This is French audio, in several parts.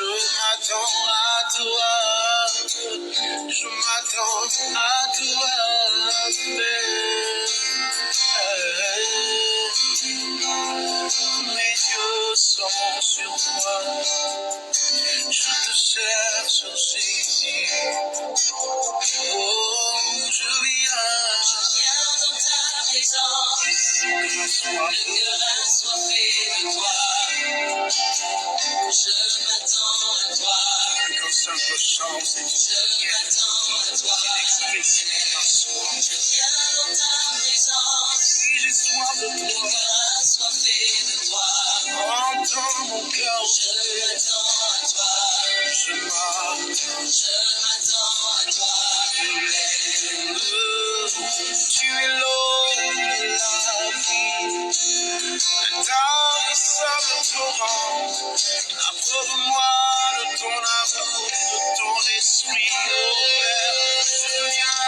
Je m'attends à toi, je m'attends à toi, mes yeux sont sur toi, je te cherche Jésus, oh je viens dans ta présence, le cœur assoiffé de toi. Je m'attends à toi. Qu'un simple chant, c'est je m'attends à toi. L'expression d'un soir. Je viens dans ta présence. Si j'ai soif de toi. Le cœur assoiffé de toi. Entends mon cœur. Je m'attends à toi. Je m'attends à toi. Tu es l'eau de la vie. Dans le sable torrent. Approuve-moi de ton amour, de ton esprit, oh Père, je viens.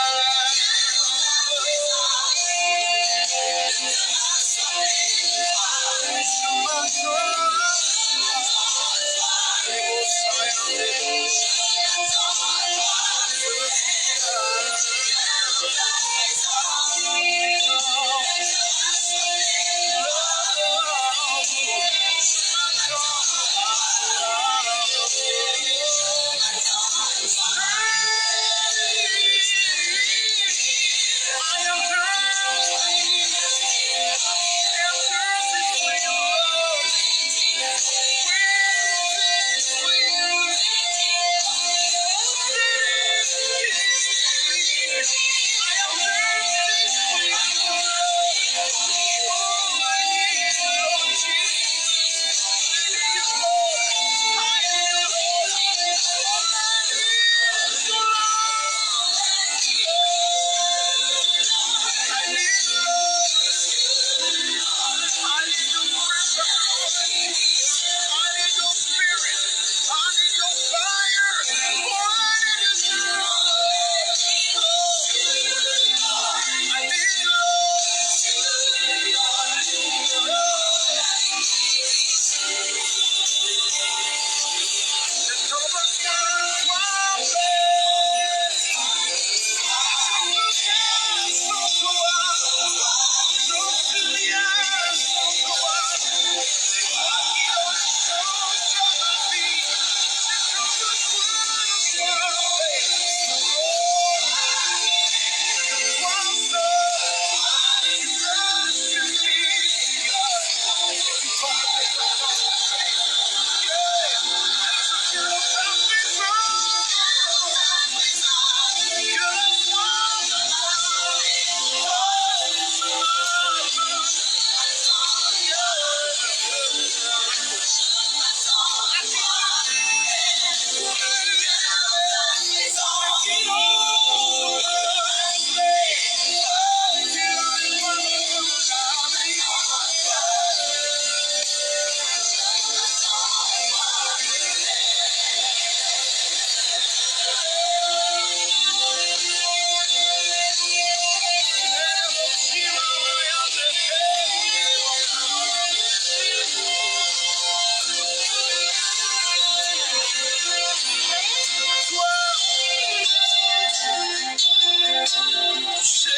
Je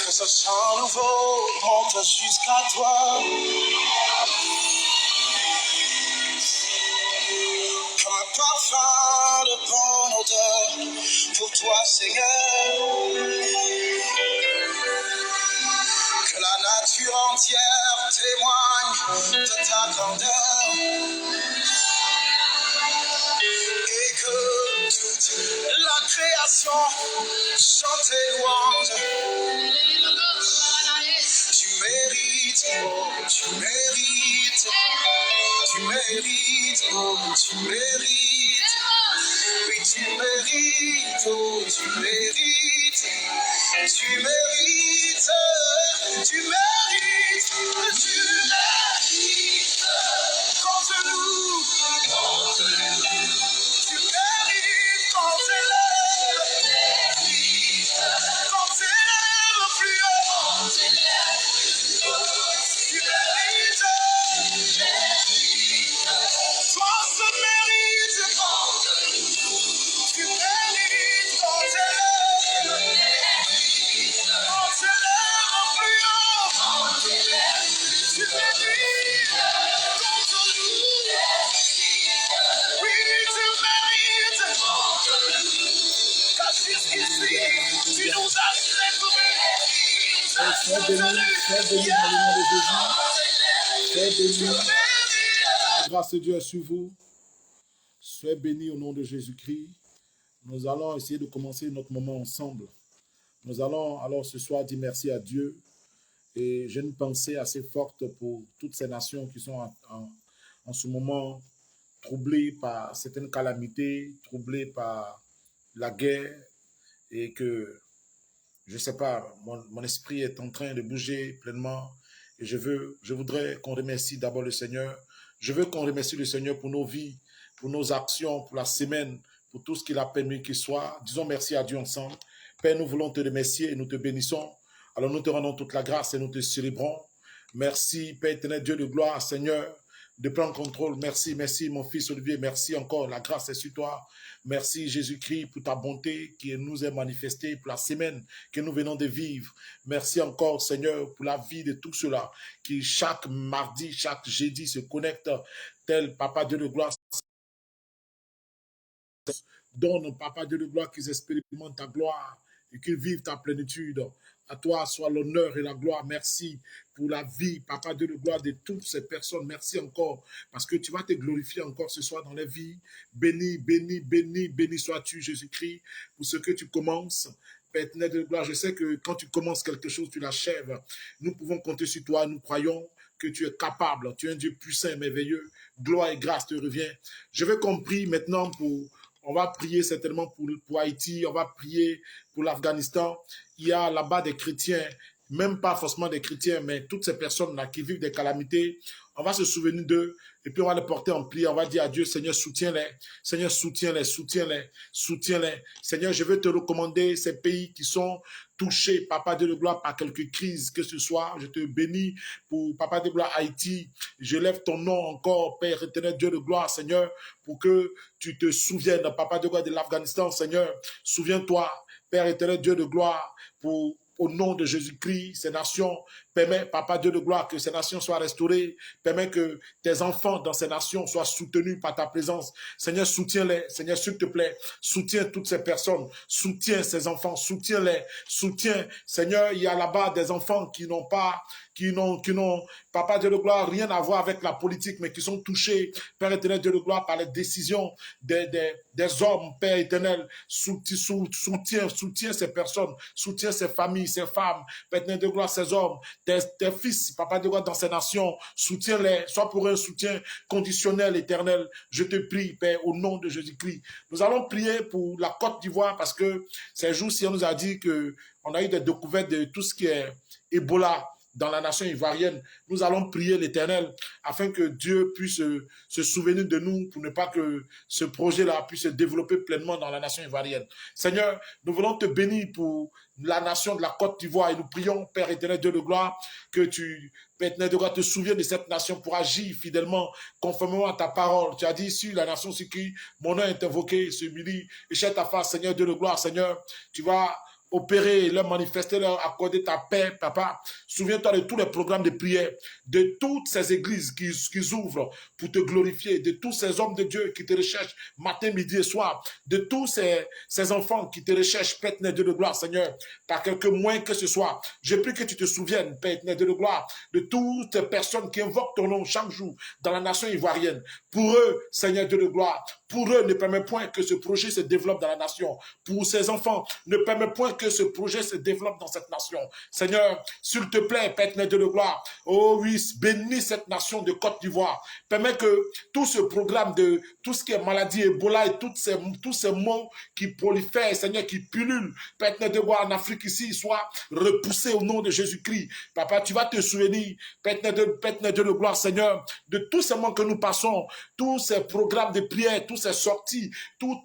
Que ce chant nouveau monte jusqu'à toi. Comme un parfum de bonne odeur pour toi, Seigneur. Que la nature entière témoigne de ta grandeur. Et que toute la création chante tes louanges. Tu mérites, oh, tu mérites, tu mérites, oh, tu mérites, oui tu mérites, oh, tu mérites. Tu nous as Sois béni dans le nom de Jésus. Sois béni. La grâce de Dieu est sur vous. Sois béni au nom de Jésus-Christ. Nous allons essayer de commencer notre moment ensemble. Nous allons alors ce soir dire merci à Dieu. Et j'ai une pensée assez forte pour toutes ces nations qui sont en ce moment troublées par certaines calamités, troublées par la guerre, et que, je ne sais pas, mon esprit est en train de bouger pleinement. Et je voudrais qu'on remercie d'abord le Seigneur. Je veux qu'on remercie le Seigneur pour nos vies, pour nos actions, pour la semaine, pour tout ce qu'il a permis qu'il soit. Disons merci à Dieu ensemble. Père, nous voulons te remercier et nous te bénissons. Alors nous te rendons toute la grâce et nous te célébrons. Merci, Père éternel, Dieu de gloire, Seigneur, de prendre contrôle. Merci, merci, mon fils Olivier. Merci encore, la grâce est sur toi. Merci, Jésus-Christ, pour ta bonté qui nous est manifestée, pour la semaine que nous venons de vivre. Merci encore, Seigneur, pour la vie de tous ceux-là qui, chaque mardi, chaque jeudi, se connectent, tel Papa Dieu de gloire. Donne, Papa Dieu de gloire, qu'ils expérimentent ta gloire et qu'ils vivent ta plénitude. À toi soit l'honneur et la gloire. Merci pour la vie, Papa Dieu de gloire, de toutes ces personnes. Merci encore, parce que tu vas te glorifier encore ce soir dans les vies. Béni, béni, béni, béni sois-tu, Jésus-Christ, pour ce que tu commences. Père éternel de gloire, je sais que quand tu commences quelque chose, tu l'achèves. Nous pouvons compter sur toi, nous croyons que tu es capable. Tu es un Dieu puissant et merveilleux. Gloire et grâce te revient. Je veux qu'on prie maintenant pour... On va prier certainement pour Haïti, on va prier pour l'Afghanistan. Il y a là-bas des chrétiens, même pas forcément des chrétiens, mais toutes ces personnes-là qui vivent des calamités. On va se souvenir d'eux et puis on va les porter en prière. On va dire à Dieu, Seigneur, soutiens-les. Seigneur, soutiens-les, soutiens-les, soutiens-les. Seigneur, je veux te recommander ces pays qui sont touchés, Papa Dieu de gloire, par quelque crise que ce soit. Je te bénis pour Papa Dieu de gloire Haïti. Je lève ton nom encore, Père éternel, Dieu de gloire, Seigneur, pour que tu te souviennes, Papa Dieu de gloire, de l'Afghanistan, Seigneur. Souviens-toi, Père éternel, Dieu de gloire, pour au nom de Jésus-Christ, ces nations, permets, Papa Dieu de gloire, que ces nations soient restaurées, permets que tes enfants dans ces nations soient soutenus par ta présence. Seigneur, soutiens-les, Seigneur, s'il te plaît, soutiens toutes ces personnes, soutiens ces enfants, soutiens-les, soutiens, Seigneur, il y a là-bas des enfants qui n'ont pas, qui n'ont, Papa Dieu de gloire, rien à voir avec la politique, mais qui sont touchés, Père éternel, Dieu de gloire, par les décisions des hommes, Père éternel, soutiens ces personnes, soutiens ces familles, ces femmes, Père éternel de gloire, ces hommes, tes fils, Papa de gloire, dans ces nations, soutiens-les, sois pour eux un soutien conditionnel, éternel. Je te prie, Père, au nom de Jésus-Christ. Nous allons prier pour la Côte d'Ivoire parce que ces jours-ci, on nous a dit qu'on a eu des découvertes de tout ce qui est Ebola dans la nation ivoirienne. Nous allons prier l'Éternel afin que Dieu puisse se souvenir de nous pour ne pas que ce projet-là puisse se développer pleinement dans la nation ivoirienne. Seigneur, nous voulons te bénir pour la nation de la Côte d'Ivoire et nous prions, Père éternel, Dieu de gloire, que tu, Père éternel de gloire, te souviens de cette nation pour agir fidèlement, conformément à ta parole. Tu as dit, si la nation sur qui mon nom est invoqué, se humilie et cherche ta face, Seigneur, Dieu de gloire, Seigneur, tu vas opérer, leur manifester, leur accorder ta paix, Papa. Souviens-toi de tous les programmes de prière, de toutes ces églises qui ouvrent pour te glorifier, de tous ces hommes de Dieu qui te recherchent matin, midi et soir, de tous ces enfants qui te recherchent, Père éternel, Dieu de gloire, Seigneur, par quelques moyens que ce soit. Je prie que tu te souviennes, Père éternel, Dieu de gloire, de toutes les personnes qui invoquent ton nom chaque jour dans la nation ivoirienne. Pour eux, Seigneur, Dieu de gloire, pour eux, ne permet point que ce projet se développe dans la nation. Pour ces enfants, ne permet point que ce projet se développe dans cette nation. Seigneur, s'il te plaît, Père éternel, Dieu de gloire, oh oui, bénis cette nation de Côte d'Ivoire. Permets que tout ce programme de tout ce qui est maladie, Ebola et tous ces mots qui prolifèrent, Seigneur, qui pullulent, Père éternel, Dieu de gloire, en Afrique ici, soient repoussés au nom de Jésus-Christ. Papa, tu vas te souvenir, Père éternel, Dieu de gloire, Seigneur, de tous ces mots que nous passons, tous ces programmes de prière, tous ces sorties,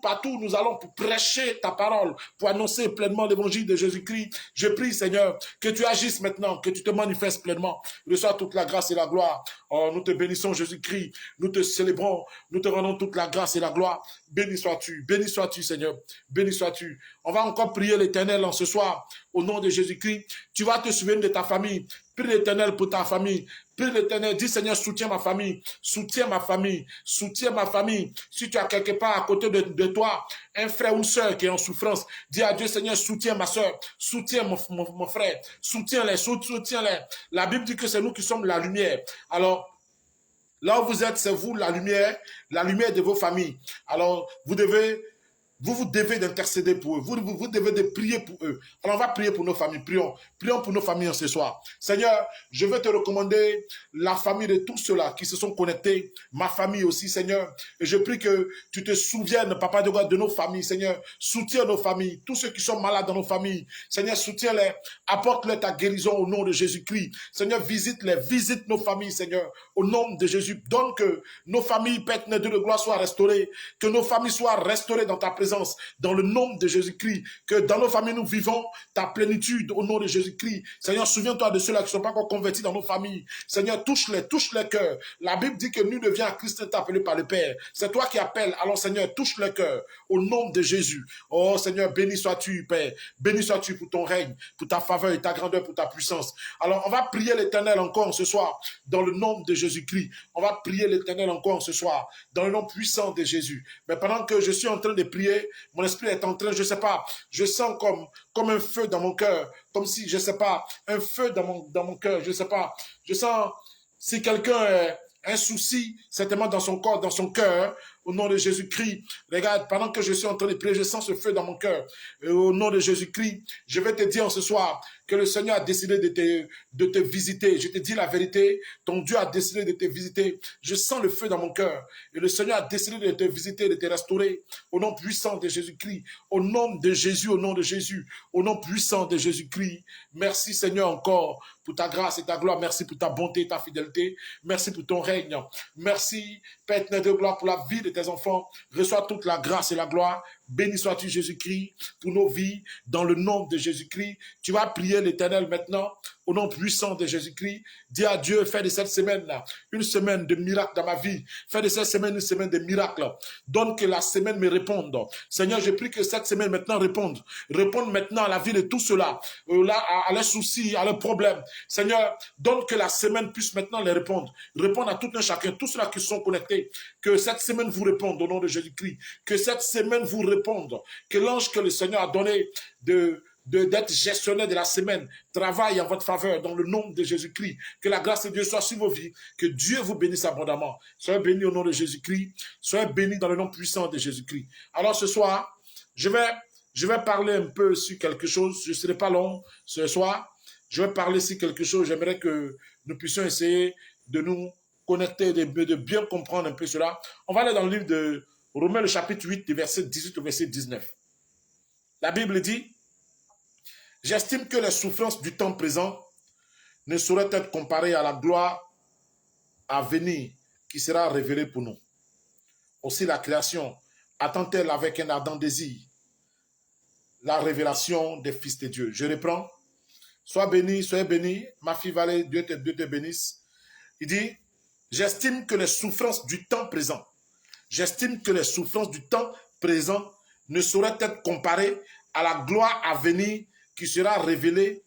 partout nous allons pour prêcher ta parole, pour annoncer pleinement l'évangile de Jésus-Christ. Je prie, Seigneur, que tu agisses maintenant, que tu te manifestes pleinement. Reçois toute la grâce et la gloire. Oh, nous te bénissons, Jésus-Christ. Nous te célébrons. Nous te rendons toute la grâce et la gloire. Béni sois-tu, Seigneur. Béni sois-tu. On va encore prier l'Éternel en ce soir, au nom de Jésus-Christ. Tu vas te souvenir de ta famille. Prie l'Éternel pour ta famille. Prie l'Éternel. Dis, Seigneur, soutiens ma famille. Soutiens ma famille. Soutiens ma famille. Si tu as quelque part à côté de toi, un frère ou une soeur qui est en souffrance, dis à Dieu, Seigneur, soutiens ma soeur. Soutiens mon frère. Soutiens-les. Soutiens-les. La Bible dit que c'est nous qui sommes la lumière. Alors, là où vous êtes, c'est vous la lumière de vos familles. Alors, vous devez d'intercéder pour eux. Vous devez de prier pour eux. Alors, on va prier pour nos familles. Prions pour nos familles ce soir. Seigneur, je veux te recommander la famille de tous ceux-là qui se sont connectés. Ma famille aussi, Seigneur. Et je prie que tu te souviennes, Papa de God, de nos familles, Seigneur. Soutiens nos familles. Tous ceux qui sont malades dans nos familles. Seigneur, soutiens-les. Apporte-leur ta guérison au nom de Jésus-Christ. Seigneur, visite-les. Visite nos familles, Seigneur. Au nom de Jésus. Donne que nos familles, Père de gloire, soient restaurées. Que nos familles soient restaurées dans ta présence. Dans le nom de Jésus-Christ, que dans nos familles nous vivons ta plénitude au nom de Jésus-Christ. Seigneur, souviens-toi de ceux-là qui ne sont pas encore convertis dans nos familles. Seigneur, touche les cœurs. La Bible dit que nul ne vient à Christ est appelé par le Père. C'est toi qui appelles. Alors Seigneur, touche les cœurs au nom de Jésus. Oh Seigneur, béni sois-tu, Père. Béni sois-tu pour ton règne, pour ta faveur et ta grandeur, pour ta puissance. Alors on va prier l'Éternel encore ce soir dans le nom de Jésus-Christ. On va prier l'Éternel encore ce soir dans le nom puissant de Jésus. Mais pendant que je suis en train de prier, mon esprit est en train, je ne sais pas, je sens comme un feu dans mon cœur, comme si, je ne sais pas, un feu dans mon cœur, je ne sais pas, je sens, si quelqu'un a un souci, certainement dans son corps, dans son cœur, au nom de Jésus-Christ, regarde, pendant que je suis en train de prier, je sens ce feu dans mon cœur, et au nom de Jésus-Christ, je vais te dire ce soir que le Seigneur a décidé de te visiter. Je te dis la vérité, ton Dieu a décidé de te visiter. Je sens le feu dans mon cœur. Et le Seigneur a décidé de te visiter, de te restaurer. Au nom puissant de Jésus-Christ. Au nom de Jésus, au nom de Jésus. Au nom puissant de Jésus-Christ. Merci Seigneur encore pour ta grâce et ta gloire. Merci pour ta bonté et ta fidélité. Merci pour ton règne. Merci Père de gloire pour la vie de tes enfants. Reçois toute la grâce et la gloire. Béni sois-tu Jésus-Christ pour nos vies. Dans le nom de Jésus-Christ. Tu vas prier l'Éternel maintenant, au nom puissant de Jésus-Christ. Dis à Dieu, fais de cette semaine-là une semaine de miracles dans ma vie. Fais de cette semaine une semaine de miracles. Donne que la semaine me réponde. Seigneur, je prie que cette semaine maintenant réponde. Réponde maintenant à la vie de tous ceux-là, à leurs soucis, à leurs problèmes. Seigneur, donne que la semaine puisse maintenant les répondre. Répondre à tout un chacun, tous ceux-là qui sont connectés. Que cette semaine vous réponde au nom de Jésus-Christ. Que cette semaine vous réponde. Que l'ange que le Seigneur a donné d'être gestionnaire de la semaine, travaille en votre faveur dans le nom de Jésus-Christ. Que la grâce de Dieu soit sur vos vies. Que Dieu vous bénisse abondamment. Soyez bénis au nom de Jésus-Christ. Soyez bénis dans le nom puissant de Jésus-Christ. Alors ce soir, je vais parler un peu sur quelque chose. Je ne serai pas long ce soir. Je vais parler sur quelque chose. J'aimerais que nous puissions essayer de nous connecter, de bien comprendre un peu cela. On va aller dans le livre de Romains, le chapitre 8, du verset 18 au verset 19. La Bible dit: j'estime que les souffrances du temps présent ne sauraient être comparées à la gloire à venir qui sera révélée pour nous. Aussi la création attend-elle avec un ardent désir la révélation des fils de Dieu. Je reprends. Soyez bénis, ma fille Valée, Dieu te bénisse. Il dit: j'estime que les souffrances du temps présent, ne sauraient être comparées à la gloire à venir qui sera révélée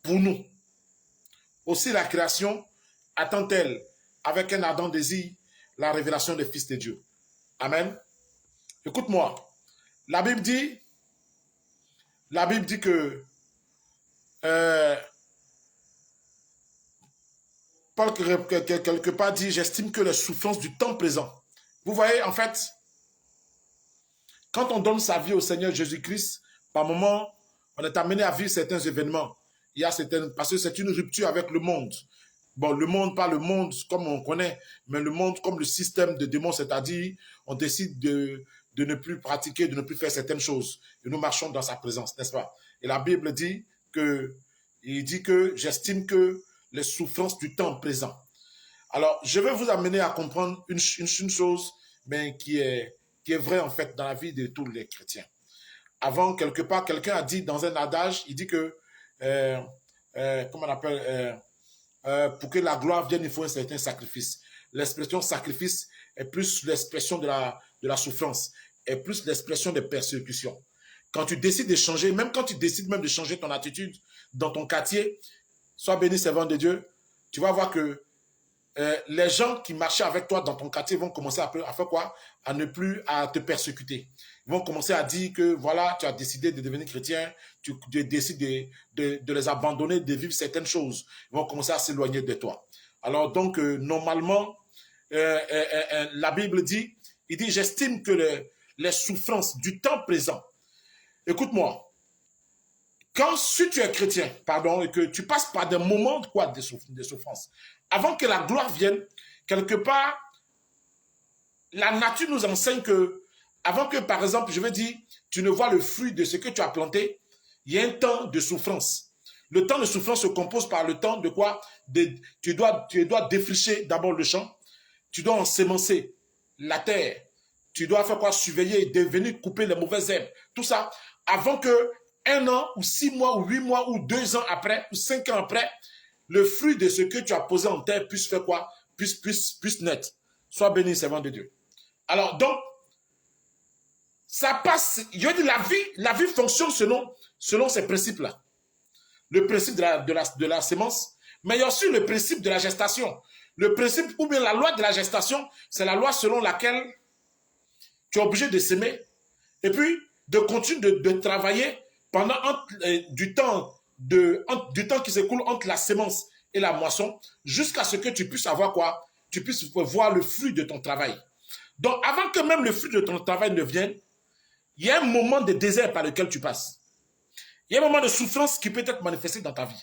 pour nous. Aussi la création attend-elle avec un ardent désir la révélation des fils de Dieu. Amen. Écoute-moi. La Bible dit que Paul quelque part dit: j'estime que les souffrances du temps présent. Vous voyez, en fait, quand on donne sa vie au Seigneur Jésus-Christ, par moment, on est amené à vivre certains événements. Parce que c'est une rupture avec le monde. Bon, le monde, pas le monde comme on connaît, mais le monde comme le système de démons, c'est-à-dire on décide de ne plus pratiquer, de ne plus faire certaines choses. Et nous marchons dans sa présence, n'est-ce pas? Et la Bible dit que j'estime que les souffrances du temps présent. Alors, je vais vous amener à comprendre une chose, mais qui est vraie en fait dans la vie de tous les chrétiens. Avant, quelque part, quelqu'un a dit dans un adage, il dit que, comment on appelle, pour que la gloire vienne, il faut un certain sacrifice. L'expression sacrifice est plus l'expression de la souffrance, est plus l'expression des persécutions. Quand tu décides de changer, même quand tu décides même de changer ton attitude dans ton quartier, sois béni, servant de Dieu, tu vas voir que les gens qui marchaient avec toi dans ton quartier vont commencer à faire quoi? À ne plus à te persécuter. Ils vont commencer à dire que voilà, tu as décidé de devenir chrétien, tu décides de les abandonner, de vivre certaines choses. Ils vont commencer à s'éloigner de toi. Alors donc, normalement, la Bible dit, il dit, j'estime que les souffrances du temps présent, écoute-moi, si tu es chrétien, pardon, et que tu passes par des moments de souffrance, avant que la gloire vienne, quelque part, la nature nous enseigne que, avant que, par exemple, je veux dire, tu ne vois le fruit de ce que tu as planté, il y a un temps de souffrance. Le temps de souffrance se compose par le temps de quoi? Tu dois défricher d'abord le champ, tu dois ensemencer la terre, tu dois faire quoi? Surveiller, venir couper les mauvaises herbes, tout ça, avant que 1 an, ou 6 mois, ou 8 mois, ou 2 ans après, ou 5 ans après, le fruit de ce que tu as posé en terre puisse faire quoi? Puisse naître. Sois béni, servant de Dieu. Alors, donc, ça passe, je veux dire, la vie fonctionne selon ces principes-là. Le principe de la sémence, mais il y a aussi le principe de la gestation. Le principe, ou bien la loi de la gestation, c'est la loi selon laquelle tu es obligé de s'aimer et puis de continuer de travailler pendant du temps qui s'écoule entre la sémence et la moisson, jusqu'à ce que tu puisses avoir quoi? Tu puisses voir le fruit de ton travail. Donc, avant que même le fruit de ton travail ne vienne, il y a un moment de désert par lequel tu passes. Il y a un moment de souffrance qui peut être manifesté dans ta vie.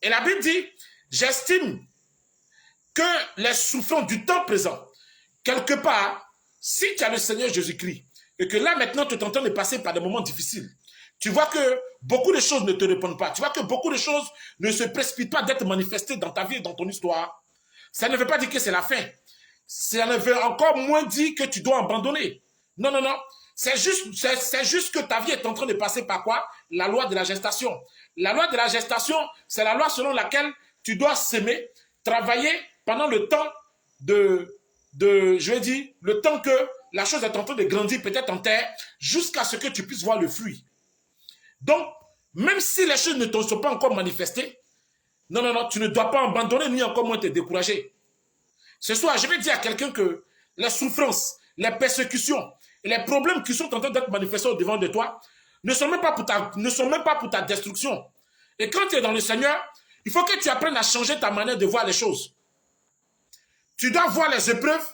Et la Bible dit, j'estime que les souffrances du temps présent, quelque part, si tu as le Seigneur Jésus-Christ, et que là maintenant tu es en train de passer par des moments difficiles, tu vois que beaucoup de choses ne te répondent pas, tu vois que beaucoup de choses ne se précipitent pas d'être manifestées dans ta vie et dans ton histoire, ça ne veut pas dire que c'est la fin. Ça ne veut encore moins dire que tu dois abandonner. Non, non, non. C'est juste que ta vie est en train de passer par quoi? La loi de la gestation. La loi de la gestation, c'est la loi selon laquelle tu dois s'aimer, travailler pendant le temps je veux dire, le temps que la chose est en train de grandir peut-être en terre, jusqu'à ce que tu puisses voir le fruit. Donc, même si les choses ne te sont pas encore manifestées, non, non, non, tu ne dois pas abandonner ni encore moins te décourager. Ce soir, je vais dire à quelqu'un que les souffrances, les persécutions et les problèmes qui sont en train d'être manifestés au devant de toi ne sont même pas pour ta destruction. Et quand tu es dans le Seigneur, il faut que tu apprennes à changer ta manière de voir les choses. Tu dois voir les épreuves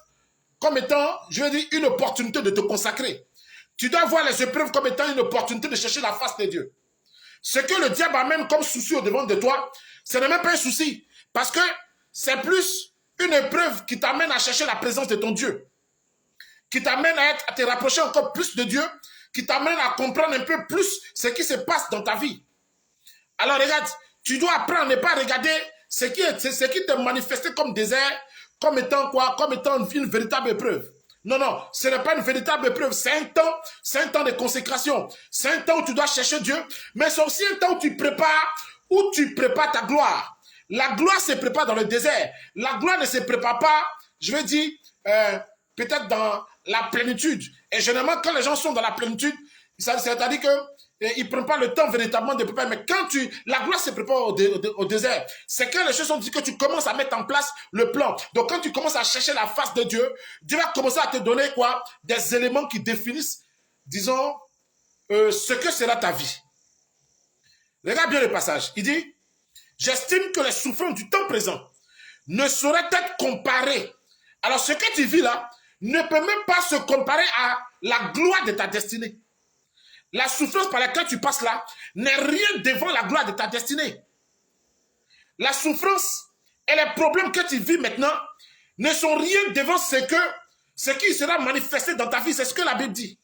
comme étant, je veux dire, une opportunité de te consacrer. Tu dois voir les épreuves comme étant une opportunité de chercher la face de Dieu. Ce que le diable amène comme souci au devant de toi, ce n'est même pas un souci. Parce que c'est plus une épreuve qui t'amène à chercher la présence de ton Dieu. Qui t'amène à te rapprocher encore plus de Dieu. Qui t'amène à comprendre un peu plus ce qui se passe dans ta vie. Alors regarde, tu dois apprendre à ne pas regarder ce qui te manifesté comme désert, comme étant quoi? Comme étant une véritable épreuve. Non, non, ce n'est pas une véritable épreuve. C'est un temps de consécration. C'est un temps où tu dois chercher Dieu. Mais c'est aussi un temps où tu prépares ta gloire. La gloire se prépare dans le désert. La gloire ne se prépare pas, je veux dire, peut-être dans la plénitude. Et généralement, quand les gens sont dans la plénitude, c'est-à-dire qu'ils ne prennent pas le temps véritablement de préparer. Mais quand la gloire se prépare au désert, c'est quand les choses sont dites que tu commences à mettre en place le plan. Donc quand tu commences à chercher la face de Dieu, Dieu va commencer à te donner quoi? Des éléments qui définissent, disons, ce que sera ta vie. Regarde bien le passage. Il dit, j'estime que les souffrances du temps présent ne sauraient être comparées. Alors ce que tu vis là ne peut même pas se comparer à la gloire de ta destinée. La souffrance par laquelle tu passes là n'est rien devant la gloire de ta destinée. La souffrance et les problèmes que tu vis maintenant ne sont rien devant ce qui sera manifesté dans ta vie. C'est ce que la Bible dit.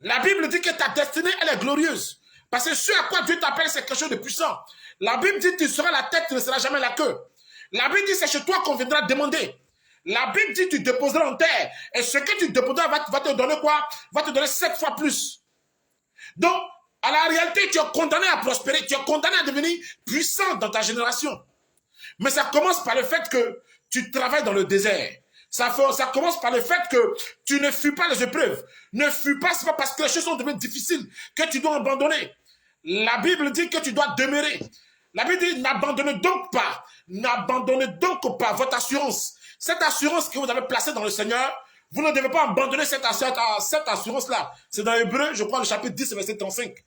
La Bible dit que ta destinée, elle est glorieuse. Parce que ce à quoi Dieu t'appelle, c'est quelque chose de puissant. La Bible dit que tu seras la tête, tu ne seras jamais la queue. La Bible dit que c'est chez toi qu'on viendra demander. La Bible dit que tu déposeras en terre. Et ce que tu déposeras va te donner quoi? Va te donner 7 fois plus. Donc, À la réalité, tu es condamné à prospérer, tu es condamné à devenir puissant dans ta génération. Mais ça commence par le fait que tu travailles dans le désert. Ça commence par le fait que tu ne fuis pas les épreuves. Ne fuis pas, c'est pas parce que les choses sont devenues difficiles que tu dois abandonner. La Bible dit que tu dois demeurer. La Bible dit n'abandonnez donc pas votre assurance. Cette assurance que vous avez placée dans le Seigneur, vous ne devez pas abandonner cette assurance-là. C'est dans Hébreu, je crois, le chapitre 10, verset 35.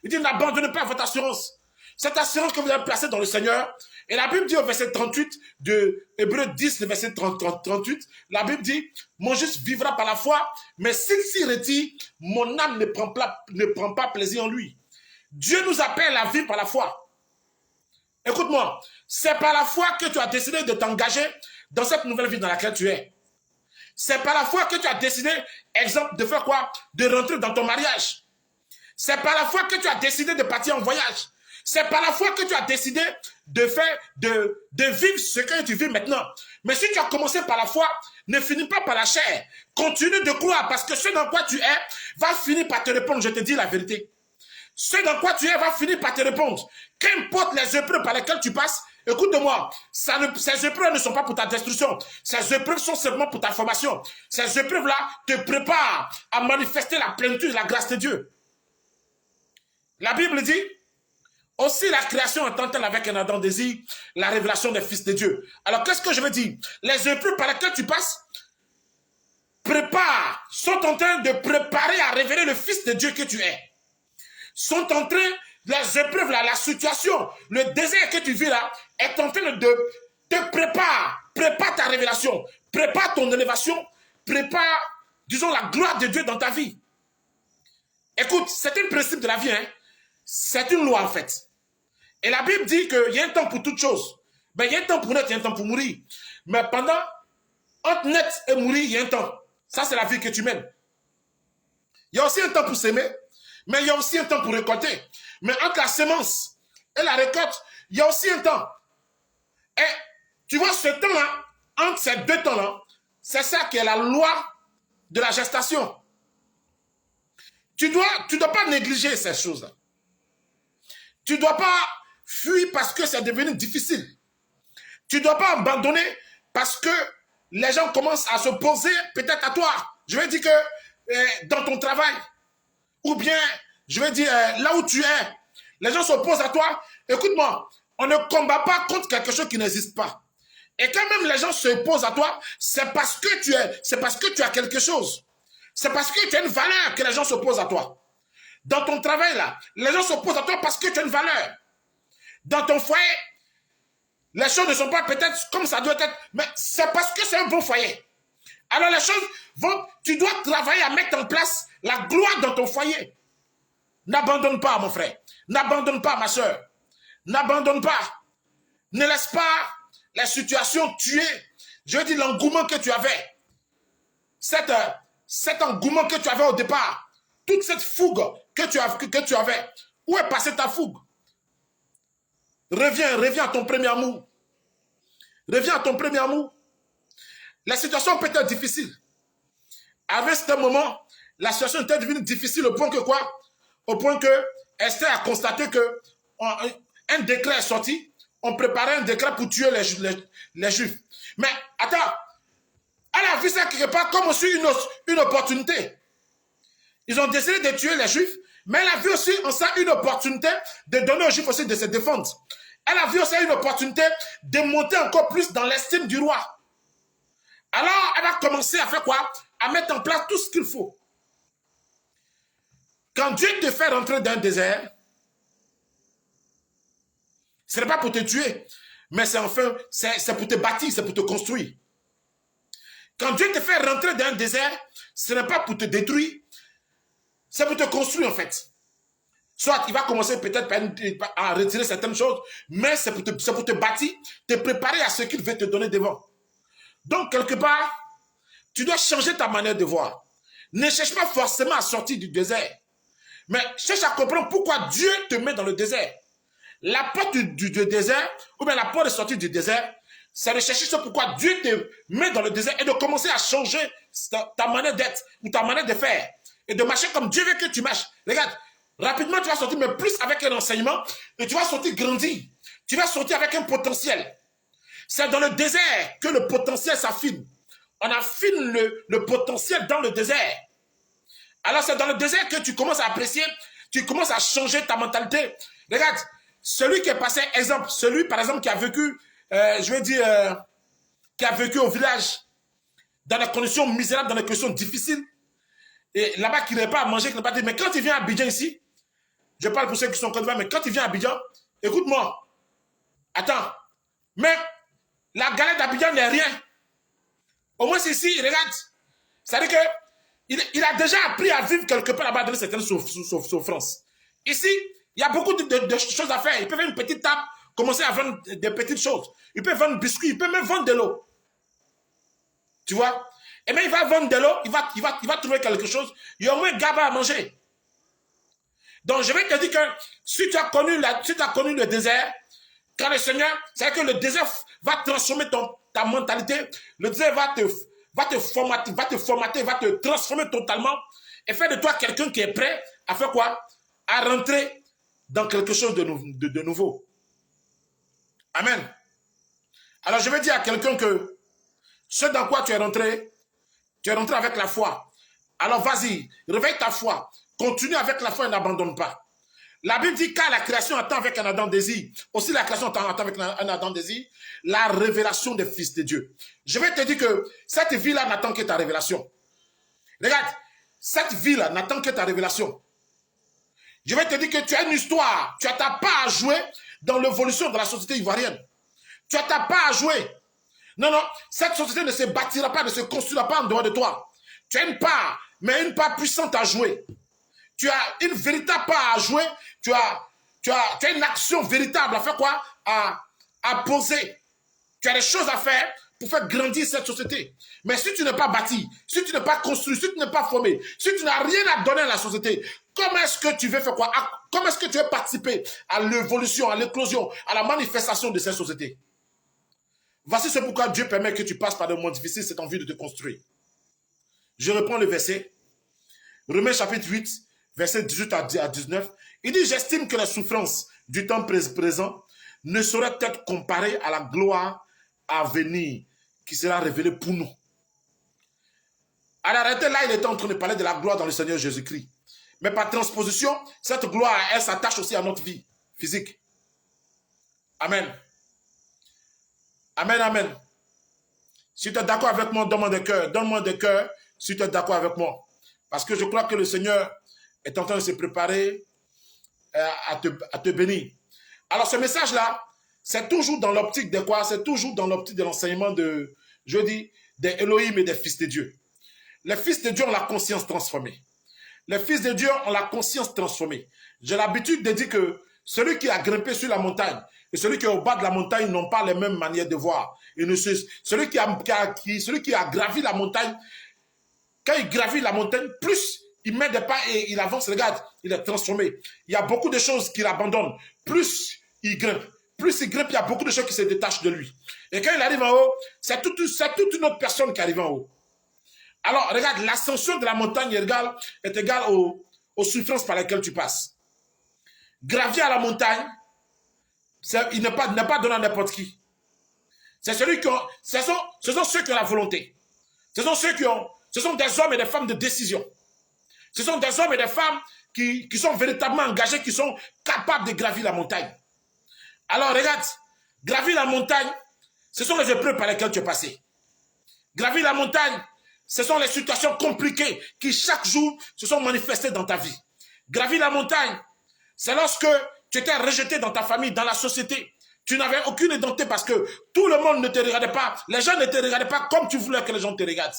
Il dit n'abandonnez pas votre assurance. Cette assurance que vous avez placée dans le Seigneur. Et la Bible dit au verset 38 de Hébreu 10, le verset 38, la Bible dit, mon juste vivra par la foi, mais s'il s'y retire, mon âme ne prend pas plaisir en lui. Dieu nous appelle à vivre par la foi. Écoute-moi, c'est par la foi que tu as décidé de t'engager dans cette nouvelle vie dans laquelle tu es. C'est par la foi que tu as décidé, exemple, de faire quoi? De rentrer dans ton mariage. C'est par la foi que tu as décidé de partir en voyage. C'est par la foi que tu as décidé de vivre ce que tu vis maintenant. Mais si tu as commencé par la foi, ne finis pas par la chair. Continue de croire parce que ce dans quoi tu es va finir par te répondre. Je te dis la vérité. Ce dans quoi tu es va finir par te répondre. Qu'importe les épreuves par lesquelles tu passes, écoute-moi, ces épreuves ne sont pas pour ta destruction. Ces épreuves sont seulement pour ta formation. Ces épreuves-là te préparent à manifester la plénitude de la grâce de Dieu. La Bible dit, aussi la création entend-elle avec un ardent désir la révélation des fils de Dieu. Alors qu'est-ce que je veux dire? Les épreuves par lesquelles tu passes sont en train de préparer à révéler le fils de Dieu que tu es. Sont en train, les épreuves là, la situation, le désert que tu vis là, est en train de te prépare ta révélation, prépare ton élévation, prépare, disons, la gloire de Dieu dans ta vie. Écoute, c'est un principe de la vie, hein. C'est une loi en fait. Et la Bible dit qu'il y a un temps pour toute chose. Ben, il y a un temps pour naître, il y a un temps pour mourir. Mais entre naître et mourir, il y a un temps. Ça, c'est la vie que tu mènes. Il y a aussi un temps pour s'aimer, mais il y a aussi un temps pour récolter. Mais entre la semence et la récolte, il y a aussi un temps. Et tu vois, ce temps-là, entre ces deux temps-là, c'est ça qui est la loi de la gestation. Tu dois pas négliger ces choses-là. Tu ne dois pas fuir parce que c'est devenu difficile. Tu ne dois pas abandonner parce que les gens commencent à se poser peut-être à toi. Je vais dire que dans ton travail, ou bien, je vais dire là où tu es, les gens s'opposent à toi. Écoute-moi, on ne combat pas contre quelque chose qui n'existe pas. Et quand même les gens s'opposent à toi, c'est parce que tu as quelque chose. C'est parce que tu as une valeur que les gens s'opposent à toi. Dans ton travail, là, les gens s'opposent à toi parce que tu as une valeur. Dans ton foyer, les choses ne sont pas peut-être comme ça doit être, mais c'est parce que c'est un bon foyer. Alors les choses vont, tu dois travailler à mettre en place la gloire dans ton foyer. N'abandonne pas, mon frère. N'abandonne pas, ma soeur. N'abandonne pas. Ne laisse pas la situation tuer. Je veux dire l'engouement que tu avais. Cet engouement que tu avais au départ. Toute cette fougue que tu avais. Où est passée ta fougue? Reviens à ton premier amour. Reviens à ton premier amour. La situation peut être difficile. Avec ce moment, la situation était devenue difficile au point que quoi? Au point que Esther a constaté que un décret est sorti. On préparait un décret pour tuer les Juifs. Mais attends, elle a vu ça quelque part comme aussi une opportunité. Ils ont décidé de tuer les Juifs, mais elle a vu aussi en ça une opportunité de donner aux Juifs aussi de se défendre. Elle a vu aussi une opportunité de monter encore plus dans l'estime du roi. Alors, elle a commencé à faire quoi? À mettre en place tout ce qu'il faut. Quand Dieu te fait rentrer dans un désert, ce n'est pas pour te tuer, mais c'est pour te bâtir, c'est pour te construire. Quand Dieu te fait rentrer dans un désert, ce n'est pas pour te détruire, c'est pour te construire en fait. Soit il va commencer peut-être à retirer certaines choses, mais c'est pour te bâtir, te préparer à ce qu'il veut te donner devant. Donc quelque part, tu dois changer ta manière de voir. Ne cherche pas forcément à sortir du désert, mais cherche à comprendre pourquoi Dieu te met dans le désert. La porte du désert, ou bien la porte de sortie du désert, c'est de chercher ce pourquoi Dieu te met dans le désert et de commencer à changer ta manière d'être ou ta manière de faire et de marcher comme Dieu veut que tu marches. Regarde, Rapidement, tu vas sortir, mais plus avec un enseignement, et tu vas sortir grandi. Tu vas sortir avec un potentiel. C'est dans le désert que le potentiel s'affine. On affine le potentiel dans le désert. Alors c'est dans le désert que tu commences à apprécier, tu commences à changer ta mentalité. Regarde, celui qui est passé, exemple, celui par exemple qui a vécu, qui a vécu au village, dans des conditions misérables, dans des conditions difficiles, et là-bas qui n'avait pas à manger, qui n'a pas dit, mais quand il vient à Abidjan ici, je parle pour ceux qui sont en Côte d'Ivoire, mais quand il vient à Abidjan, écoute-moi, attends, mais la galette d'Abidjan n'est rien. Au moins ici, regarde, c'est-à-dire que il a déjà appris à vivre quelque part là-bas dans certaines souffrances. Ici, il y a beaucoup de choses à faire. Il peut faire une petite table, commencer à vendre des petites choses. Il peut vendre biscuits, il peut même vendre de l'eau. Tu vois? Et bien, il va vendre de l'eau, il va trouver quelque chose. Il y a au moins gaba à manger. Donc, je vais te dire que si tu as connu le désert, quand le Seigneur, c'est que le désert va transformer ta mentalité, le désert va te formater, va te transformer totalement et faire de toi quelqu'un qui est prêt à faire quoi? À rentrer dans quelque chose de nouveau. Amen. Alors, je vais dire à quelqu'un que ce dans quoi tu es rentré avec la foi. Alors, vas-y, réveille ta foi. Continue avec la foi et n'abandonne pas. La Bible dit qu'à la création attend avec un ardent désir. Aussi la création attend avec un ardent désir la révélation des fils de Dieu. Je vais te dire que cette vie-là n'attend que ta révélation. Regarde, cette vie-là n'attend que ta révélation. Je vais te dire que tu as une histoire. Tu n'as pas à jouer dans l'évolution de la société ivoirienne. Tu n'as pas à jouer. Non, non, cette société ne se bâtira pas, ne se construira pas en dehors de toi. Tu as une part, mais une part puissante à jouer. Tu as une véritable part à jouer. Tu as une action véritable à faire quoi? À poser. Tu as des choses à faire pour faire grandir cette société. Mais si tu n'es pas bâti, si tu n'es pas construit, si tu n'es pas formé, si tu n'as rien à donner à la société, comment est-ce que tu veux faire quoi? Comment est-ce que tu veux participer à l'évolution, à l'éclosion, à la manifestation de cette société? Voici ce pourquoi Dieu permet que tu passes par des moments difficiles, c'est en vue de te construire. Je reprends le verset. Romains chapitre 8, verset 18 à 19. Il dit, j'estime que la souffrance du temps présent ne saurait être comparée à la gloire à venir qui sera révélée pour nous. À la réalité, là, il est en train de parler de la gloire dans le Seigneur Jésus-Christ. Mais par transposition, cette gloire, elle s'attache aussi à notre vie physique. Amen. Amen, amen. Si tu es d'accord avec moi, donne-moi des cœurs si tu es d'accord avec moi. Parce que je crois que le Seigneur est en train de se préparer à te bénir. Alors ce message-là, c'est toujours dans l'optique de quoi? C'est toujours dans l'optique de l'enseignement des Elohim et des fils de Dieu. Les fils de Dieu ont la conscience transformée. Les fils de Dieu ont la conscience transformée. J'ai l'habitude de dire que celui qui a grimpé sur la montagne et celui qui est au bas de la montagne n'ont pas les mêmes manières de voir. Celui qui a gravi la montagne, quand il gravit la montagne, plus il met des pas et il avance, regarde, il est transformé. Il y a beaucoup de choses qu'il abandonne. Plus il grimpe, il y a beaucoup de choses qui se détachent de lui. Et quand il arrive en haut, c'est toute une autre personne qui arrive en haut. Alors, regarde, l'ascension de la montagne est égale aux souffrances par lesquelles tu passes. Gravir à la montagne, il n'est pas donné à n'importe qui. Ce sont ceux qui ont la volonté. Ce sont des hommes et des femmes de décision. Ce sont des hommes et des femmes qui sont véritablement engagés, qui sont capables de gravir la montagne. Alors, regarde, gravir la montagne, ce sont les épreuves par lesquelles tu es passé. Gravir la montagne, ce sont les situations compliquées qui, chaque jour, se sont manifestées dans ta vie. Gravir la montagne, c'est lorsque tu étais rejeté dans ta famille, dans la société. Tu n'avais aucune identité parce que tout le monde ne te regardait pas. Les gens ne te regardaient pas comme tu voulais que les gens te regardent.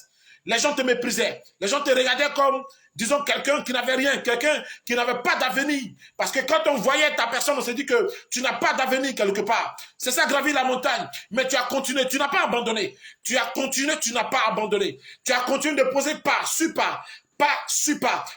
Les gens te méprisaient. Les gens te regardaient comme, disons, quelqu'un qui n'avait rien, quelqu'un qui n'avait pas d'avenir. Parce que quand on voyait ta personne, on s'est dit que tu n'as pas d'avenir quelque part. C'est ça, gravir la montagne. Mais tu as continué, tu n'as pas abandonné. Tu as continué, tu n'as pas abandonné. Tu as continué de poser pas sur pas.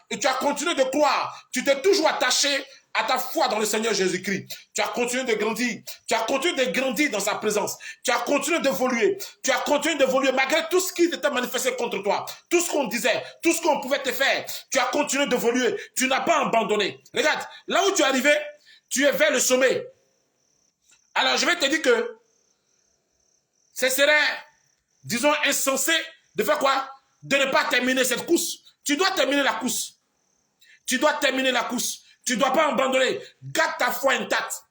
Et tu as continué de croire. Tu t'es toujours attaché à ta foi dans le Seigneur Jésus-Christ. Tu as continué de grandir. Tu as continué de grandir dans sa présence. Tu as continué d'évoluer. Tu as continué d'évoluer malgré tout ce qui était manifesté contre toi. Tout ce qu'on disait, tout ce qu'on pouvait te faire. Tu as continué d'évoluer. Tu n'as pas abandonné. Regarde, là où tu es arrivé, tu es vers le sommet. Alors, je vais te dire que ce serait, disons, insensé de faire quoi? De ne pas terminer cette course. Tu dois terminer la course. Tu dois terminer la course. Tu ne dois pas abandonner. Garde ta foi intacte.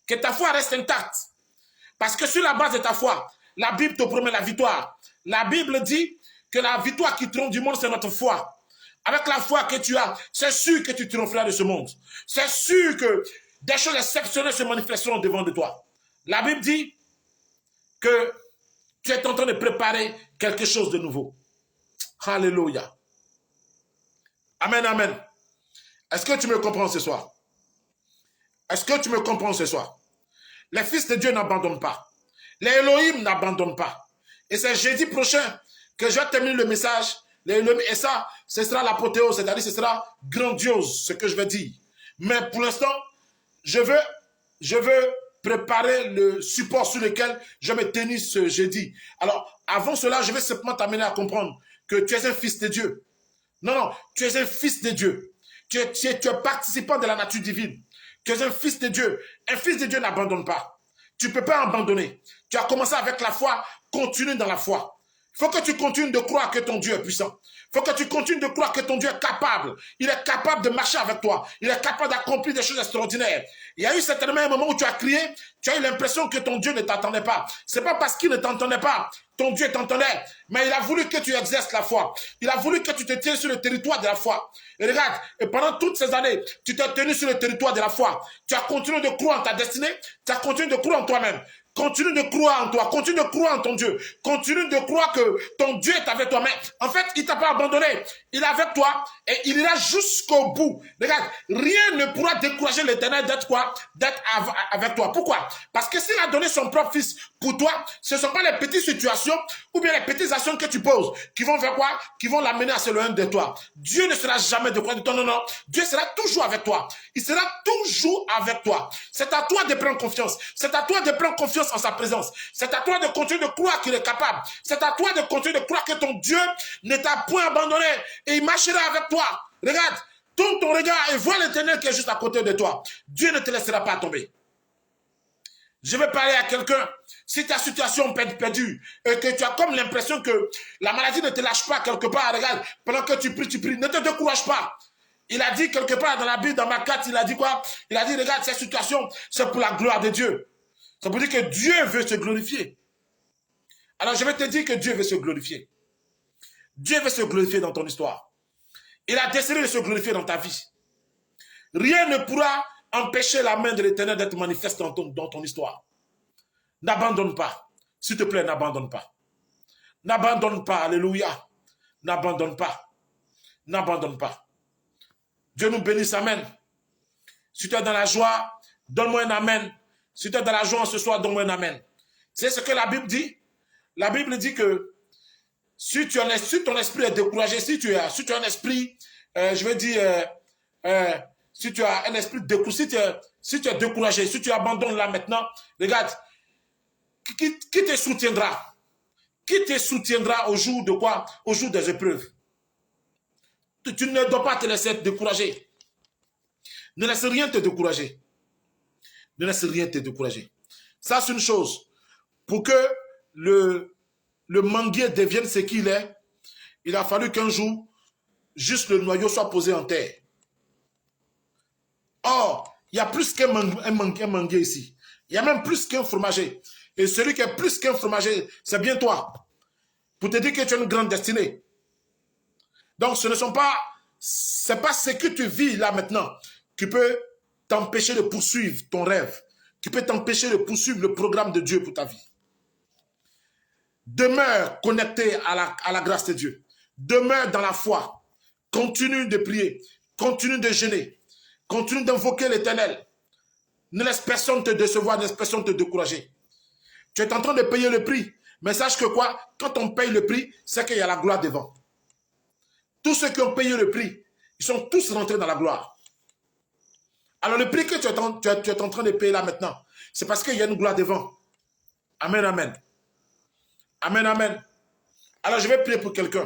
Que ta foi reste intacte. Parce que sur la base de ta foi, la Bible te promet la victoire. La Bible dit que la victoire qui triomphe du monde, c'est notre foi. Avec la foi que tu as, c'est sûr que tu triompheras de ce monde. C'est sûr que des choses exceptionnelles se manifesteront devant de toi. La Bible dit que tu es en train de préparer quelque chose de nouveau. Alléluia. Amen, amen. Est-ce que tu me comprends ce soir? Est-ce que tu me comprends ce soir? Les fils de Dieu n'abandonnent pas. Les Elohim n'abandonnent pas. Et c'est jeudi prochain que je vais terminer le message. Les Elohim, et ça, ce sera l'apothéose, c'est-à-dire ce sera grandiose ce que je vais dire. Mais pour l'instant, je veux préparer le support sur lequel je vais me tenir ce jeudi. Alors, avant cela, je vais simplement t'amener à comprendre que tu es un fils de Dieu. Non, non, tu es un fils de Dieu. Tu es participant de la nature divine. Tu es un fils de Dieu. Un fils de Dieu n'abandonne pas. Tu ne peux pas abandonner. Tu as commencé avec la foi, continue dans la foi. Il faut que tu continues de croire que ton Dieu est puissant. Il faut que tu continues de croire que ton Dieu est capable. Il est capable de marcher avec toi. Il est capable d'accomplir des choses extraordinaires. Il y a eu certainement un moment où tu as crié, tu as eu l'impression que ton Dieu ne t'entendait pas. Ce n'est pas parce qu'il ne t'entendait pas. Ton Dieu t'entendait, mais il a voulu que tu exerces la foi. Il a voulu que tu te tiennes sur le territoire de la foi. Et regarde, et pendant toutes ces années, tu t'es tenu sur le territoire de la foi. Tu as continué de croire en ta destinée, tu as continué de croire en toi-même. Continue de croire en toi, continue de croire en ton Dieu. Continue de croire que ton Dieu est avec toi. Mais en fait, il ne t'a pas abandonné. Il est avec toi et il ira jusqu'au bout. Regarde, rien ne pourra décourager l'Éternel d'être quoi? D'être avec toi. Pourquoi? Parce que s'il a donné son propre fils pour toi, ce ne sont pas les petites situations ou bien les petites actions que tu poses qui vont faire quoi? Qui vont l'amener à s'éloigner de toi. Dieu ne sera jamais de de toi. Non, non. Dieu sera toujours avec toi. Il sera toujours avec toi. C'est à toi de prendre confiance. C'est à toi de prendre confiance en sa présence. C'est à toi de continuer de croire qu'il est capable. C'est à toi de continuer de croire que ton Dieu ne t'a point abandonné et il marchera avec toi. Regarde, tourne ton regard et vois l'Éternel qui est juste à côté de toi. Dieu ne te laissera pas tomber. Je vais parler à quelqu'un. Si ta situation est perdue et que tu as comme l'impression que la maladie ne te lâche pas quelque part, regarde, pendant que tu pries, ne te décourage pas. Il a dit quelque part dans la Bible, dans Marc 4, il a dit quoi? Il a dit, regarde, cette situation, c'est pour la gloire de Dieu. Ça veut dire que Dieu veut se glorifier. Alors je vais te dire que Dieu veut se glorifier. Dieu veut se glorifier dans ton histoire. Il a décidé de se glorifier dans ta vie. Rien ne pourra empêcher la main de l'Éternel d'être manifeste dans ton histoire. N'abandonne pas. S'il te plaît, n'abandonne pas. N'abandonne pas. Alléluia. N'abandonne pas. N'abandonne pas. Dieu nous bénisse. Amen. Si tu es dans la joie, donne-moi un amen. Si tu es dans la joie ce soir, donne-moi un amen. C'est ce que la Bible dit. La Bible dit que si ton esprit est découragé, si tu as un esprit, je veux dire, si tu as un esprit découragé, si tu es découragé, si tu abandonnes là maintenant, regarde, qui te soutiendra? Qui te soutiendra au jour de quoi? Au jour des épreuves. Tu ne dois pas te laisser décourager. Ne laisse rien te décourager. Ne laisse rien te décourager. Ça, c'est une chose. Pour que le manguier devienne ce qu'il est, il a fallu qu'un jour, juste le noyau soit posé en terre. Or, il y a plus qu'un manguier ici. Il y a même plus qu'un fromager. Et celui qui est plus qu'un fromager, c'est bien toi. Pour te dire que tu as une grande destinée. Donc, c'est pas ce que tu vis là maintenant qui peut t'empêcher de poursuivre ton rêve, qui peut t'empêcher de poursuivre le programme de Dieu pour ta vie. Demeure connecté à la grâce de Dieu. Demeure dans la foi. Continue de prier. Continue de jeûner. Continue d'invoquer l'Éternel. Ne laisse personne te décevoir, ne laisse personne te décourager. Tu es en train de payer le prix. Mais sache que quoi? Quand on paye le prix, c'est qu'il y a la gloire devant. Tous ceux qui ont payé le prix, ils sont tous rentrés dans la gloire. Alors le prix que tu es en train de payer là maintenant, c'est parce qu'il y a une gloire devant. Amen, amen. Amen, amen. Alors je vais prier pour quelqu'un.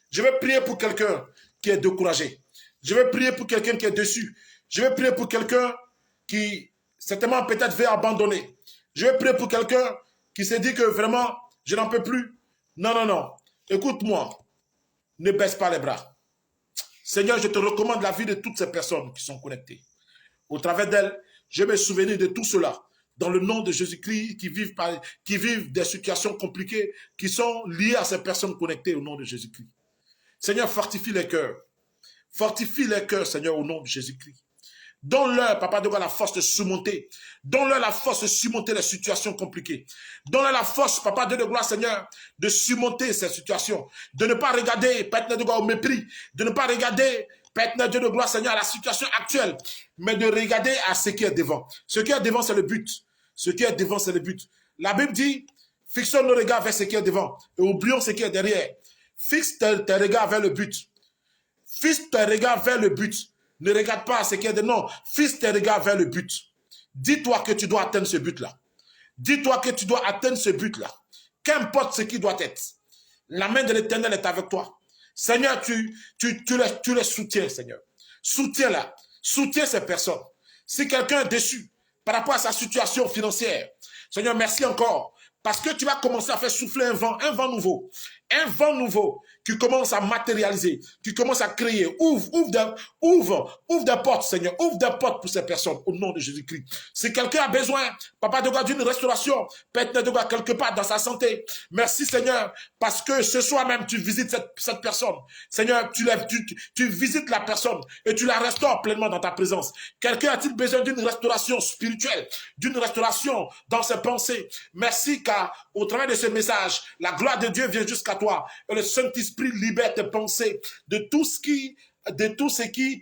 Je vais prier pour quelqu'un qui est découragé. Je vais prier pour quelqu'un qui est déçu. Je vais prier pour quelqu'un qui, certainement, peut-être veut abandonner. Je vais prier pour quelqu'un qui se dit que vraiment, je n'en peux plus. Non, non, non. Écoute-moi. Ne baisse pas les bras. Seigneur, je te recommande la vie de toutes ces personnes qui sont connectées. Au travers d'elles, je vais me souvenir de tout cela. Dans le nom de Jésus-Christ, qui vivent des situations compliquées, qui sont liées à ces personnes connectées au nom de Jésus-Christ. Seigneur, fortifie les cœurs. Fortifie les cœurs, Seigneur, au nom de Jésus-Christ. Donne-leur, Papa de God, la force de surmonter. Donne-leur la force de surmonter les situations compliquées. Donne-leur la force, Papa de gloire, Seigneur, de surmonter ces situations. De ne pas regarder, Père de gloire, au mépris. De ne pas regarder, Père de gloire, Seigneur, à la situation actuelle. Mais de regarder à ce qui est devant. Ce qui est devant, c'est le but. Ce qui est devant, c'est le but. La Bible dit, fixons nos regards vers ce qui est devant. Et oublions ce qui est derrière. Fixe tes regards vers le but. Fixe tes regards vers le but. Ne regarde pas ce qui est de non. Fixe tes regards vers le but. Dis-toi que tu dois atteindre ce but-là. Dis-toi que tu dois atteindre ce but-là. Qu'importe ce qui doit être. La main de l'Éternel est avec toi. Seigneur, tu les soutiens, Seigneur. Soutiens-la. Soutiens ces personnes. Si quelqu'un est déçu par rapport à sa situation financière, Seigneur, merci encore. Parce que tu vas commencer à faire souffler un vent nouveau. Un vent nouveau qui commence à matérialiser, qui commence à créer. Ouvre des portes, Seigneur. Ouvre des portes pour ces personnes au nom de Jésus-Christ. Si quelqu'un a besoin, Papa de God, d'une restauration, peut-être de God, quelque part dans sa santé. Merci, Seigneur, parce que ce soir même, tu visites cette personne. Seigneur, tu visites la personne et tu la restaures pleinement dans ta présence. Quelqu'un a-t-il besoin d'une restauration spirituelle, d'une restauration dans ses pensées? Merci, car au travers de ce message, la gloire de Dieu vient jusqu'à toi et le Saint-Esprit libère tes pensées de tout ce qui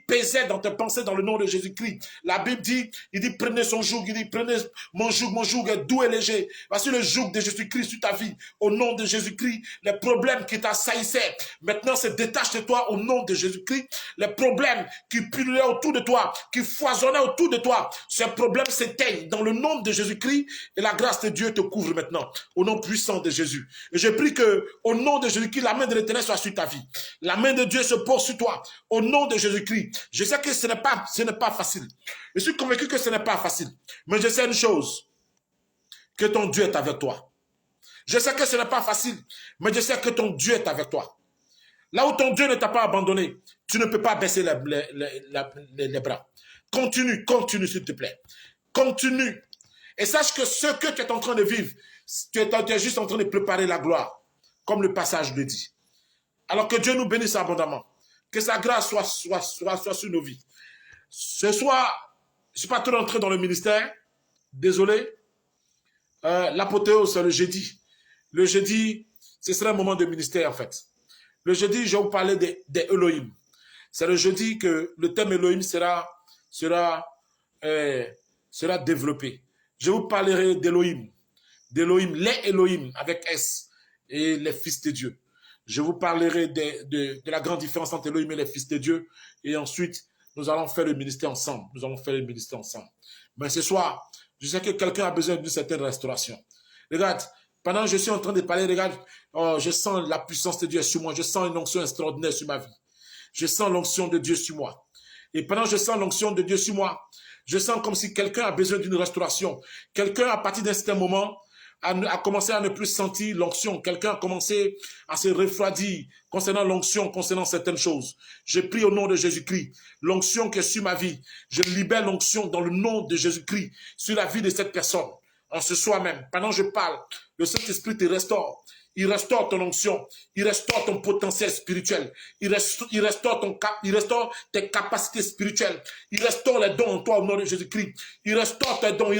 pesait dans tes pensées dans le nom de Jésus-Christ. La Bible dit, il dit prenez son joug, il dit prenez mon joug est doux et léger. Voici le joug de Jésus-Christ sur ta vie. Au nom de Jésus-Christ, les problèmes qui t'assaillissaient, maintenant se détachent de toi au nom de Jésus-Christ. Les problèmes qui pullulaient autour de toi, qui foisonnaient autour de toi, ces problèmes s'éteignent dans le nom de Jésus-Christ et la grâce de Dieu te couvre maintenant au nom puissant de Jésus. Et je prie que au nom de Jésus-Christ, la main de l'Éternel soit sur ta vie. La main de Dieu se pose sur toi. Au nom de Jésus-Christ, je sais que ce n'est pas facile. Je suis convaincu que ce n'est pas facile. Mais je sais une chose, que ton Dieu est avec toi. Je sais que ce n'est pas facile, mais je sais que ton Dieu est avec toi. Là où ton Dieu ne t'a pas abandonné, tu ne peux pas baisser les bras. Continue s'il te plaît. Continue. Et sache que ce que tu es en train de vivre, tu es juste en train de préparer la gloire, comme le passage le dit. Alors que Dieu nous bénisse abondamment. Que sa grâce soit sur nos vies. Ce soir, je ne suis pas trop entré dans le ministère. Désolé. L'apothéose, c'est le jeudi. Le jeudi, ce sera un moment de ministère, en fait. Le jeudi, je vais vous parler des Elohim. C'est le jeudi que le thème Elohim sera développé. Je vous parlerai d'Elohim. Les Elohim, avec S, et les fils de Dieu. Je vous parlerai de la grande différence entre Elohim et les fils de Dieu. Et ensuite, nous allons faire le ministère ensemble. Mais ce soir, je sais que quelqu'un a besoin d'une certaine restauration. Regarde, pendant que je suis en train de parler, regarde, je sens la puissance de Dieu sur moi. Je sens une onction extraordinaire sur ma vie. Je sens l'onction de Dieu sur moi. Et pendant que je sens l'onction de Dieu sur moi, je sens comme si quelqu'un a besoin d'une restauration. Quelqu'un, à partir d'un certain moment, a commencé à ne plus sentir l'onction. Quelqu'un a commencé à se refroidir concernant l'onction, concernant certaines choses. Je prie au nom de Jésus-Christ, l'onction qui est sur ma vie. Je libère l'onction dans le nom de Jésus-Christ sur la vie de cette personne. En ce soir même, pendant que je parle, le Saint-Esprit te restaure. Il restaure ton onction, il restaure ton potentiel spirituel, il restaure tes capacités spirituelles, il restaure les dons en toi au nom de Jésus-Christ, il restaure tes dons, il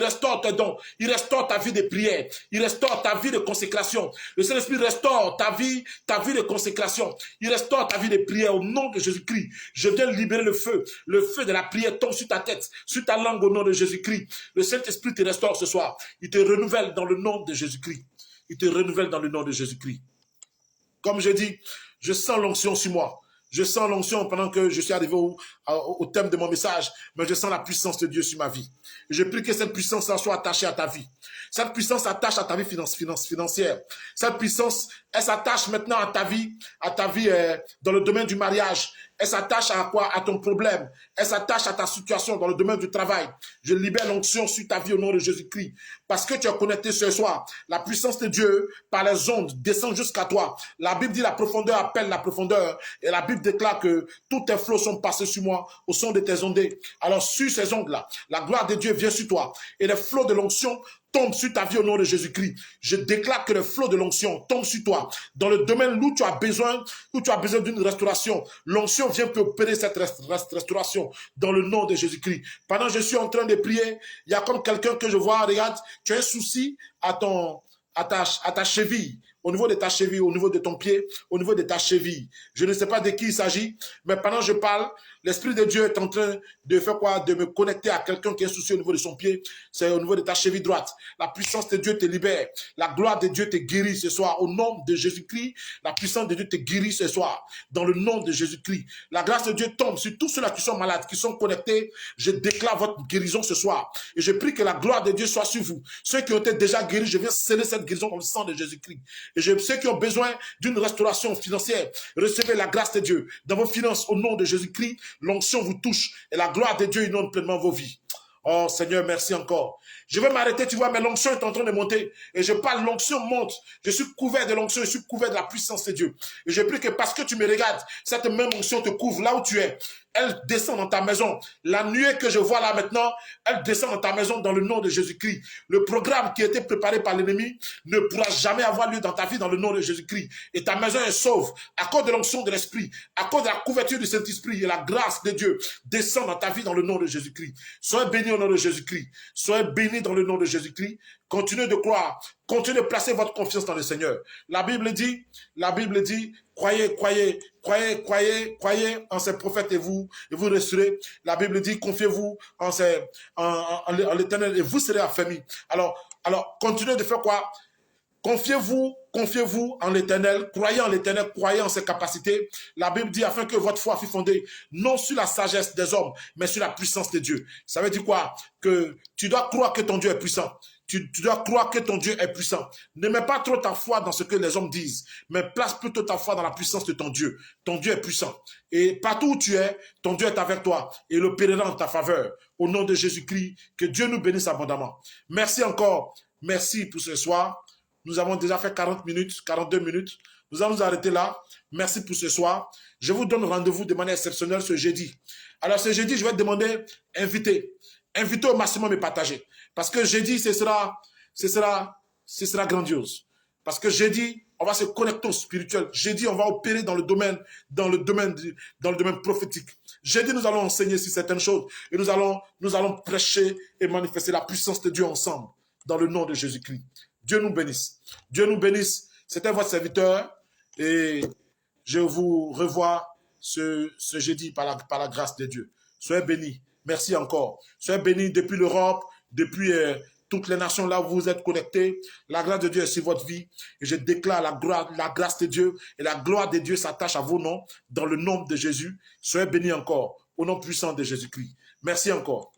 restaure ta vie de prière, il restaure ta vie de consécration. Le Saint-Esprit restaure ta vie de consécration, il restaure ta vie de prière au nom de Jésus-Christ. Je viens libérer le feu de la prière tombe sur ta tête, sur ta langue au nom de Jésus-Christ. Le Saint-Esprit te restaure ce soir, il te renouvelle dans le nom de Jésus-Christ. Il te renouvelle dans le nom de Jésus-Christ. Comme je dis, je sens l'onction sur moi. Je sens l'onction pendant que je suis arrivé au thème de mon message, mais je sens la puissance de Dieu sur ma vie. Et je prie que cette puissance soit attachée à ta vie. Cette puissance s'attache à ta vie financière. Cette puissance, elle s'attache maintenant à ta vie dans le domaine du mariage. Elle s'attache à quoi? À ton problème. Elle s'attache à ta situation dans le domaine du travail. Je libère l'onction sur ta vie au nom de Jésus-Christ. Parce que tu es connecté ce soir. La puissance de Dieu, par les ondes, descend jusqu'à toi. La Bible dit la profondeur appelle la profondeur. Et la Bible déclare que tous tes flots sont passés sur moi au son de tes ondées. Alors sur ces ondes-là, la gloire de Dieu vient sur toi. Et les flots de l'onction tombe sur ta vie au nom de Jésus-Christ. Je déclare que le flot de l'onction tombe sur toi. Dans le domaine où tu as besoin d'une restauration, l'onction vient pour opérer cette restauration dans le nom de Jésus-Christ. Pendant que je suis en train de prier, il y a comme quelqu'un que je vois, regarde, tu as un souci à ta cheville. Au niveau de ta cheville, au niveau de ton pied, au niveau de ta cheville. Je ne sais pas de qui il s'agit, mais pendant que je parle, l'Esprit de Dieu est en train de faire quoi? De me connecter à quelqu'un qui est soucieux au niveau de son pied. C'est au niveau de ta cheville droite. La puissance de Dieu te libère. La gloire de Dieu te guérit ce soir. Au nom de Jésus-Christ, la puissance de Dieu te guérit ce soir. Dans le nom de Jésus-Christ. La grâce de Dieu tombe sur tous ceux-là qui sont malades, qui sont connectés. Je déclare votre guérison ce soir. Et je prie que la gloire de Dieu soit sur vous. Ceux qui ont été déjà guéris, je viens sceller cette guérison dans le sang de Jésus-Christ. Et ceux qui ont besoin d'une restauration financière, recevez la grâce de Dieu dans vos finances au nom de Jésus-Christ. L'onction vous touche et la gloire de Dieu inonde pleinement vos vies. Oh Seigneur, merci encore. Je vais m'arrêter, tu vois, mais l'onction est en train de monter. Et je parle, l'onction monte. Je suis couvert de l'onction, je suis couvert de la puissance de Dieu. Et je prie que parce que tu me regardes, cette même onction te couvre là où tu es. Elle descend dans ta maison. La nuée que je vois là maintenant, elle descend dans ta maison dans le nom de Jésus-Christ. Le programme qui a été préparé par l'ennemi ne pourra jamais avoir lieu dans ta vie dans le nom de Jésus-Christ. Et ta maison est sauve à cause de l'onction de l'Esprit, à cause de la couverture du Saint-Esprit et la grâce de Dieu descend dans ta vie dans le nom de Jésus-Christ. Soyez bénis au nom de Jésus-Christ. Soyez bénis dans le nom de Jésus-Christ. Continuez de croire. Continuez de placer votre confiance dans le Seigneur. La Bible dit, croyez en ses prophètes et vous resterez. La Bible dit, confiez-vous en l'Éternel et vous serez affermis. Alors, continuez de faire quoi? Confiez-vous en l'Éternel, croyez en l'Éternel, croyez en ses capacités. La Bible dit afin que votre foi fût fondée non sur la sagesse des hommes, mais sur la puissance de Dieu. Ça veut dire quoi? Que tu dois croire que ton Dieu est puissant. Tu dois croire que ton Dieu est puissant. Ne mets pas trop ta foi dans ce que les hommes disent, mais place plutôt ta foi dans la puissance de ton Dieu. Ton Dieu est puissant. Et partout où tu es, ton Dieu est avec toi et il opérera en ta faveur. Au nom de Jésus-Christ, que Dieu nous bénisse abondamment. Merci encore. Merci pour ce soir. Nous avons déjà fait 40 minutes, 42 minutes. Nous allons nous arrêter là. Merci pour ce soir. Je vous donne rendez-vous de manière exceptionnelle ce jeudi. Alors ce jeudi, je vais te demander inviter au maximum et partager. Parce que jeudi, ce sera grandiose. Parce que jeudi, on va se connecter au spirituel. Jeudi, on va opérer dans le domaine prophétique. Jeudi, nous allons enseigner sur certaines choses et nous allons prêcher et manifester la puissance de Dieu ensemble dans le nom de Jésus-Christ. Dieu nous bénisse. Dieu nous bénisse. C'était votre serviteur et je vous revois ce jeudi par la grâce de Dieu. Soyez bénis. Merci encore. Soyez bénis depuis l'Europe, depuis toutes les nations là où vous êtes connectés. La grâce de Dieu est sur votre vie. Et je déclare la grâce de Dieu et la gloire de Dieu s'attache à vos noms dans le nom de Jésus. Soyez bénis encore au nom puissant de Jésus-Christ. Merci encore.